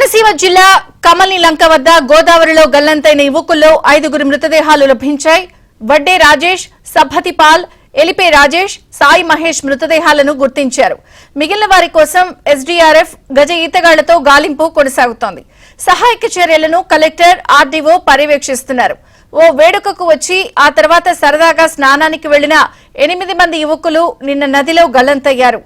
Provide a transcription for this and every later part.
కోనసీమ జిల్లా కమల్నిలంక వద్ద గోదావరిలో గల్లంతైన యువకుల్లో 5 మృతదేహాలు లభించాయి. వడ్డే రాజేష్, సబ్బతి పాల్, ఎలిపే రాజేష్, సాయి మహేష్ మృతదేహాలను గుర్తించారు. మిగిలిన వారి కోసం ఎస్డీఆర్ఎఫ్ గజ ఈతగాళ్లతో గాలింపు కొనసాగుతోంది. సహాయక చర్యలను కలెక్టర్, ఆర్డీఓ పర్యవేక్షిస్తున్నారు. ఓ వేడుకకు వచ్చి ఆ తర్వాత సరదాగా స్నానానికి వెళ్లిన 8 మంది యువకులు నిన్న నదిలో గల్లంతయ్యారు.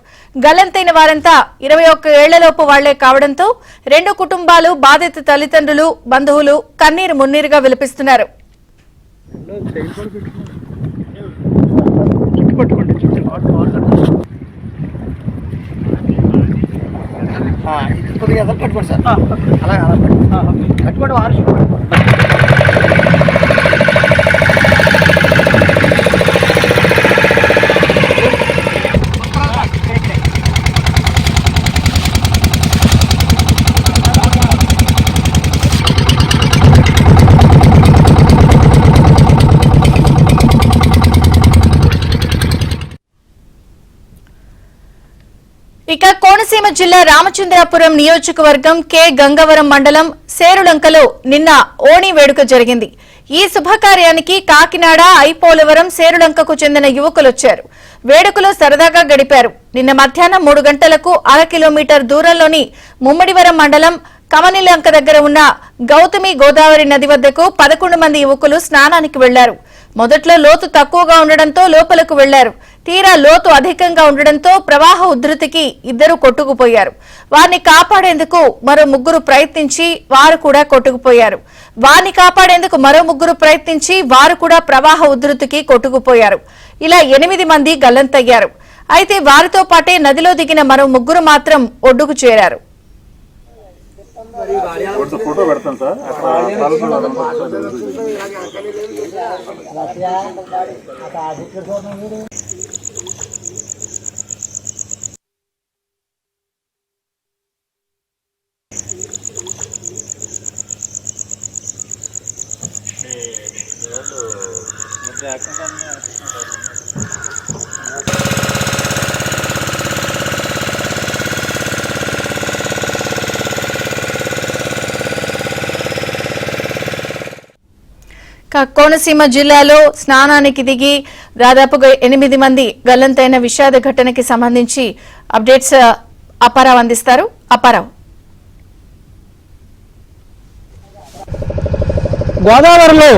గల్లంతైన వారంతా 21 ఏళ్లలోపు వాళ్లే కావడంతో 2 కుటుంబాలు, బాధిత తల్లిదండ్రులు, బంధువులు కన్నీరు మున్నీరుగా విలపిస్తున్నారు. ఇక కోనసీమ జిల్లా రామచంద్రాపురం నియోజకవర్గం కె గంగవరం మండలం సేరులంకలో నిన్న ఓణి వేడుక జరిగింది. ఈ శుభకార్యానికి కాకినాడ, ఐపోలవరం, సేరులంకకు చెందిన యువకులొచ్చారు. వేడుకలో సరదాగా గడిపారు. నిన్న మధ్యాహ్నం 3 గంటలకు 1/2 కిలోమీటర్ దూరంలోని ముమ్మడివరం మండలం కమల్నిలంక దగ్గర ఉన్న గౌతమి గోదావరి నది వద్దకు 11 మంది యువకులు స్నానానికి వెళ్లారు. మొదట్లో లోతు తక్కువగా ఉండడంతో లోపలకు వెళ్లారు. తీరా లోతు అధికంగా ఉండడంతో ప్రవాహ ఉధృతికి ఇద్దరు కొట్టుకుపోయారు. వారిని కాపాడేందుకు మరో 3 ప్రయత్నించి వారు కూడా కొట్టుకుపోయారు. వారిని కాపాడేందుకు మరో 3 ప్రయత్నించి వారు కూడా ప్రవాహ ఉధృతికి కొట్టుకుపోయారు. ఇలా 8 మంది గల్లంతయ్యారు. అయితే వారితో పాటే నదిలో దిగిన మరో 3 మాత్రం ఒడ్డుకు చేరారు. కోనసీమ జిల్లాలో స్నానానికి దిగి దాదాపుగా 8 మంది గల్లంతైన విషాద ఘటనకి సంబంధించి అప్డేట్స్ అప్పారావు అందిస్తారు. అప్పారావు, గోదావరిలో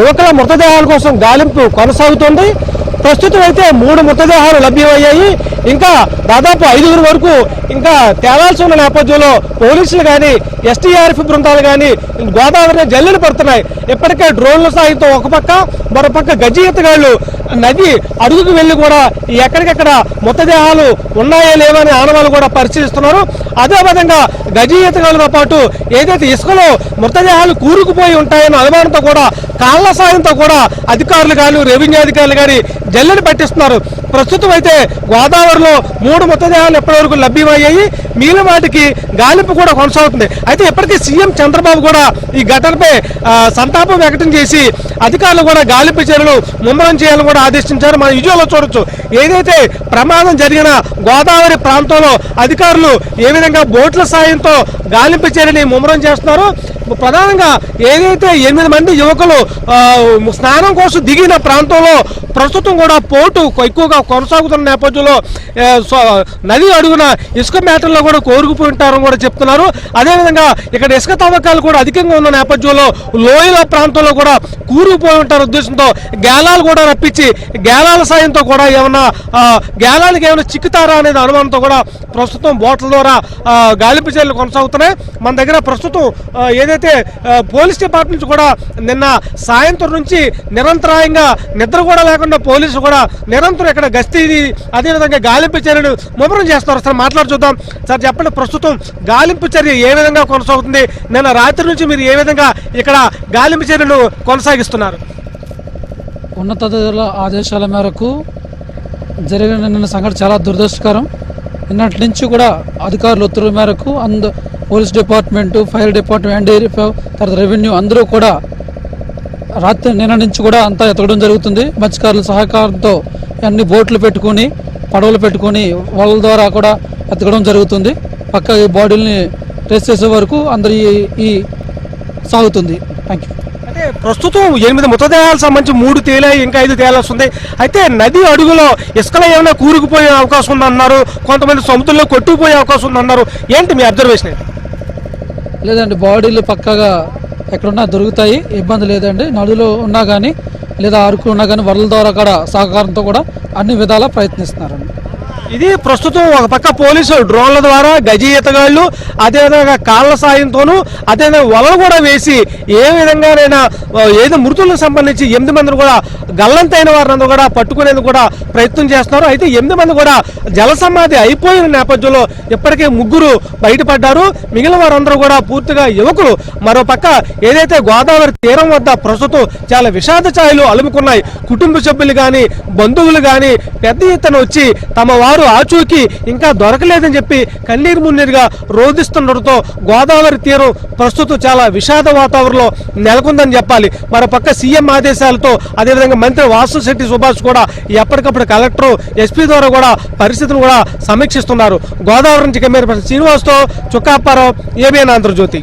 యువకుల మృతదేహాల కోసం గాలింపు కొనసాగుతోంది. ప్రస్తుతం అయితే 3 మృతదేహాలు లభ్యమయ్యాయి. ఇంకా దాదాపు 5 వరకు ఇంకా తేలాల్సి ఉన్న నేపథ్యంలో పోలీసులు కానీ, ఎస్టీఆర్ఎఫ్ బృందాలు కానీ గోదావరిని జల్లెలు పడుతున్నాయి. ఇప్పటికే డ్రోన్ల సాయంతో ఒక పక్క, మరోపక్క గజ ఈతగాళ్లు నది అడుగుకు వెళ్లి కూడా ఎక్కడికెక్కడ మృతదేహాలు ఉన్నాయో లేవని ఆనవాళ్ళు కూడా పరిశీలిస్తున్నారు. అదేవిధంగా గజ ఈతగాళ్లతో పాటు ఏదైతే ఇసుకలో మృతదేహాలు కూరుకుపోయి ఉంటాయన్న అనుమానంతో కూడా కాళ్ల సాయంతో కూడా అధికారులు కానీ, రెవెన్యూ అధికారులు కానీ జల్లెలు పట్టిస్తున్నారు. ప్రస్తుతం అయితే గోదావరిలో 3 మృతదేహాలు ఎప్పటివరకు లభ్యమయ్యాయి. మిగిలిన వాటికి గాలింపు కూడా కొనసాగుతుంది. అయితే ఇప్పటికీ సీఎం చంద్రబాబు కూడా ఈ ఘటనపై సంతాపం వ్యక్తం చేసి అధికారులు కూడా గాలింపు చర్యలు ముమ్మరం చేయాలని కూడా ఆదేశించారు. మనం విజువల్లో చూడొచ్చు. ఏదైతే ప్రమాదం జరిగిన గోదావరి ప్రాంతంలో అధికారులు ఏ విధంగా బోట్ల సాయంతో గాలింపు చర్యని ముమ్మరం చేస్తున్నారు. ప్రధానంగా ఏదైతే 8 మంది యువకులు స్నానం కోసం దిగిన ప్రాంతంలో ప్రస్తుతం కూడా పోటు ఎక్కువగా కొనసాగుతున్న నేపథ్యంలో నది అడుగున ఇసుక మేటల్లో కూడా కోరుకుపోయి ఉంటారని కూడా చెప్తున్నారు. అదేవిధంగా ఇక్కడ ఇసుక తవ్వకాలు కూడా అధికంగా ఉన్న నేపథ్యంలో లోయల ప్రాంతంలో కూడా కూరుకుపోయి ఉంటారు ఉద్దేశంతో గేలాలు కూడా రప్పించి గేలాల సాయంతో కూడా ఏమన్నా గేలాలకి ఏమైనా చిక్కుతారా అనేది అనుమానంతో కూడా ప్రస్తుతం బోట్ల ద్వారా గాలింపు చర్యలు కొనసాగుతున్నాయి. మన దగ్గర ప్రస్తుతం ఏదైతే పోలీస్ డిపార్ట్మెంట్ కూడా నిన్న సాయంత్రం నుంచి నిరంతరాయంగా నిద్ర కూడా లేకుండా పోలీసులు కూడా నిరంతరం ఇక్కడ గస్తీ, అదేవిధంగా గాలింపు చర్యలు ముమ్మరం చేస్తారు. సార్ మాట్లాడి చూద్దాం. సార్ చెప్పండి, ప్రస్తుతం గాలింపు చర్య ఏ విధంగా కొనసాగుతుంది? నిన్న రాత్రి నుంచి మీరు ఏ విధంగా ఇక్కడ గాలింపు చర్యలు కొనసాగిస్తున్నారు? ఉన్నతాధికారుల ఆదేశాల మేరకు జరిగిన నిన్న సంఘటన చాలా దురదృష్టకరం. నిన్నటి నుంచి కూడా అధికారుల ఉత్తర్వుల మేరకు police department, fire department, NDRF, తర్వాత రెవెన్యూ అందరూ కూడా రాత్రి నిన్న నుంచి కూడా అంతా ఎతకడం జరుగుతుంది. మత్స్యకారుల సహకారంతో అన్ని బోట్లు పెట్టుకొని, పడవలు పెట్టుకొని వాళ్ళ ద్వారా కూడా ఎతకడం జరుగుతుంది. పక్క ఈ బాడీని ట్రేస్ చేసే వరకు అందరి ఈ సాగుతుంది. Thank you. అంటే ప్రస్తుతం 8 మృతదేహాలకు సంబంధించి 3 తేలాయి, ఇంకా 5 తేలాల్సింది. అయితే నది అడుగులో ఇసుకలో ఏమైనా కూరుకుపోయే అవకాశం ఉందన్నారు, కొంతమంది సముద్రంలో కొట్టుకుపోయే అవకాశం ఉందన్నారు. ఏంటి మీ అబ్జర్వేషన్ ఏంటి? లేదండి, బాడీలు పక్కాగా ఎక్కడున్నా దొరుకుతాయి, ఇబ్బంది లేదండి. నదులు ఉన్నా కానీ లేదా అరకు ఉన్నా కానీ వరల ద్వారా కూడా సహకారంతో కూడా అన్ని విధాలా ప్రయత్నిస్తున్నారండి. ఇది ప్రస్తుతం ఒక పక్క పోలీసులు డ్రోన్ల ద్వారా గజ ఈతగాళ్లు, అదేవిధంగా కాళ్ల సాయంతోనూ, అదేవిధంగా వలలు కూడా వేసి ఏ విధంగానైనా ఏదో మృతులకు సంబంధించి 8 మందిని కూడా గల్లంతైన వారిని కూడా పట్టుకునేందుకు కూడా ప్రయత్నం చేస్తున్నారు. అయితే 8 మంది కూడా జల సమాధి అయిపోయిన నేపథ్యంలో ఇప్పటికే 3 బయటపడ్డారు. మిగిలిన వారందరూ కూడా పూర్తిగా యువకులు. మరో పక్క ఏదైతే గోదావరి తీరం వద్ద ప్రస్తుతం చాలా విషాద ఛాయలు అలుముకున్నాయి. కుటుంబ సభ్యులు కానీ, బంధువులు కానీ పెద్ద ఎత్తున వచ్చి తమ వారు ఆచూకీ ఇంకా దొరకలేదని చెప్పి కన్నీరు మున్నీరుగా రోధిస్తుండటంతో గోదావరి తీరం ప్రస్తుతం చాలా విషాద వాతావరణంలో నెలకొందని చెప్పాలి. మరోపక్క సీఎం ఆదేశాలతో అదేవిధంగా మంత్రి వాసుశెట్టి సుభాష్ కూడా ఎప్పటికప్పుడు కలెక్టర్, ఎస్పీ ద్వారా కూడా పరిస్థితులు కూడా సమీక్షిస్తున్నారు. గోదావరి నుంచి కెమెరా పర్సన్ శ్రీనివాస్తో చుక్కాప్పారావు, ఏబిఎన్ ఆంధ్రజ్యోతి.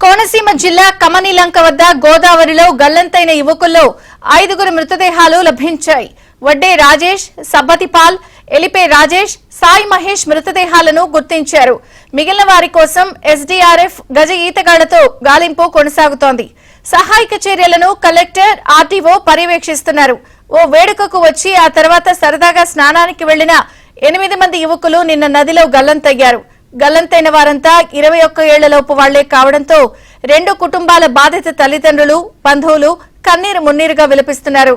కోనసీమ జిల్లా కమనీలంక వద్ద గోదావరిలో గల్లంతైన యువకుల్లో 5 మృతదేహాలు లభించాయి. వడ్డే రాజేష్, సబ్బతిపాల్, ఎలిపే రాజేష్, సాయి మహేష్ మృతదేహాలను గుర్తించారు. మిగిలిన వారి కోసం ఎస్డీఆర్ఎఫ్ గజ ఈతగాళ్లతో గాలింపు కొనసాగుతోంది. సహాయక చర్యలను కలెక్టర్, ఆర్టీఓ పర్యవేక్షిస్తున్నారు. ఓ వేడుకకు వచ్చి ఆ తర్వాత సరదాగా స్నానానికి వెళ్లిన 8 మంది యువకులు నిన్న నదిలో గల్లంతయ్యారు. గల్లంతైన వారంతా 21 ఏళ్లలోపు వాళ్లే కావడంతో 2 కుటుంబాల బాధిత తల్లిదండ్రులు, బంధువులు కన్నీరు మున్నీరుగా విలపిస్తున్నారు.